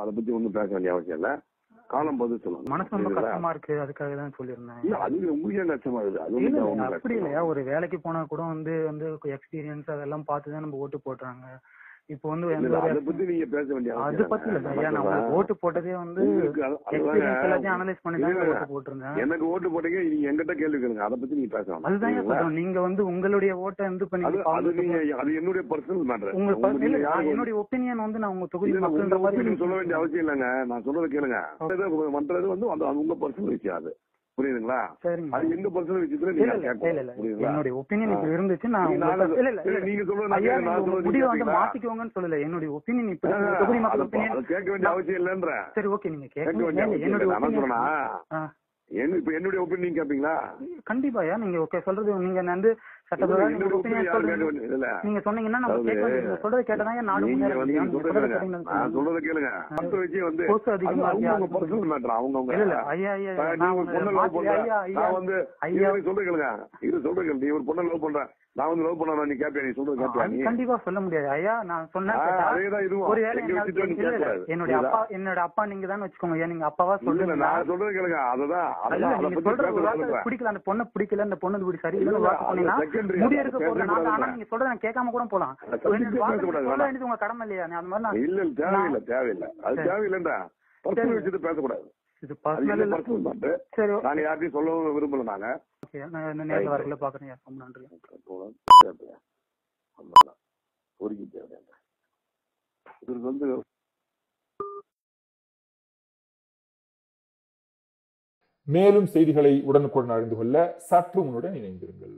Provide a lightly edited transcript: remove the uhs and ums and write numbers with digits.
அதை பத்தி ஒன்றும் பேச வேண்டிய அவசியம் இல்லை. காலம் பதில் சொல்லணும். மனசு ரொம்ப கஷ்டமா இருக்கு, அதுக்காக தான் சொல்லியிருந்தேன். இல்ல அது உங்களுக்கு கஷ்டமா இருக்குது. அப்படி இல்லையா, ஒரு வேலைக்கு போனா கூட வந்து எக்ஸ்பீரியன்ஸ் அதெல்லாம் பார்த்துதான் நம்ம ஓட்டு போடுறாங்க. இப்போ வந்து அதை பத்தி நீங்க பேச வேண்டிய அது பத்தி இல்ல ஐயா, நான் ஓட்டு போட்டதே வந்து எக்ஸ்பீரியன்ஸ் எல்லாத்தையும் அனலைஸ் பண்ணி தான் ஓட்டு போட்டுருந்தேன். எனக்கு ஓட்டு போட்டீங்க, நீங்க எங்கிட்ட கேள்வி கேளுங்க, அதை பத்தி நீங்க பேசலாம். அதுதான் சொல்றேன், நீங்க வந்து உங்களுடைய ஓட்டை வந்து பண்ணி அது என்னுடைய பர்சனல் மேட்டர். என்னுடைய ஒப்பீனியன் வந்து நான் உங்க தொகுதி மக்கள் சொல்ல வேண்டிய அவசியம் இல்லைங்க. நான் சொல்றதை கேளுங்க. மற்றது வந்து உங்க பர்சனல் விஷயம், அது புரியுதுங்களா? அது எந்த பர்சனல் விஷயத்துல என்னுடைய ஒப்பீனியன் இப்படி இருந்துச்சு, நீங்க சொல்றது முடிவு வந்து மாத்திக்கோங்கன்னு சொல்லல. என்னுடைய ஒப்பீனியன் இப்படி தொகுதி மக்கள் ஒப்பீனியன் கேட்க வேண்டிய அவசியம் இல்லைன்ற. சரி ஓகே, நீங்க கேட்க என்னுடைய ஒப்பீனியன் கேப்பீங்களா? கண்டிப்பாயா, நீங்க சொல்றது நீங்க வந்து சட்டப்படி நீங்க சொன்னீங்கன்னா நம்ம கேட்க சொல்றதை கேட்டதான் நாலு சொல்றதை கேளுங்க. மற்ற விஷயம் வந்து பர்சனல் மேட்டர். அவங்க சொல்றது கேளுங்க. இது சொல்றது கேளு. நீ ஒரு பொண்ணை லவ் பண்ற, நான் வந்து லவ் பண்ணா நீ கேப்பியா? நீ சொல்றது கேப்பியா? கண்டிப்பா சொல்ல முடியாது ஐயா. நான் சொன்னேன் ஒருவேளை என்னோட அப்பா நீங்க தான் வச்சுக்கோங்க ஐயா. நீங்க அப்பாவா சொல்லுங்க. நான் சொல்றது கேளுங்க. அதுதான் பிடிக்கல, அந்த பொண்ணை பிடிக்கல, அந்த பொண்ணு இப்படி சரியில்லை முடியெடுக்க போறேன். ஆனா நீங்க சொல்றத நான் கேட்காம கூட போலாம். உங்க கடமை இல்லையா? அந்த மாதிரி இல்ல தேவையில்லை, தேவையில்லை, அது தேவையில்லைன்றா. பர்சனல் விஷயத்தை பேசக்கூடாது. இது பர்சனல் மேட்டர். சரி, நாங்க யார்ட்டையும் சொல்லவும் விரும்பல. நாங்க நான் நேர்ல வரல பாக்குறேன். ரொம்ப நன்றி. இதுக்கு வந்து மேலும் செய்திகளை உடனுக்குடன் அறிந்து கொள்ள சற்று முன்னுடன் இணைந்திருங்கள்.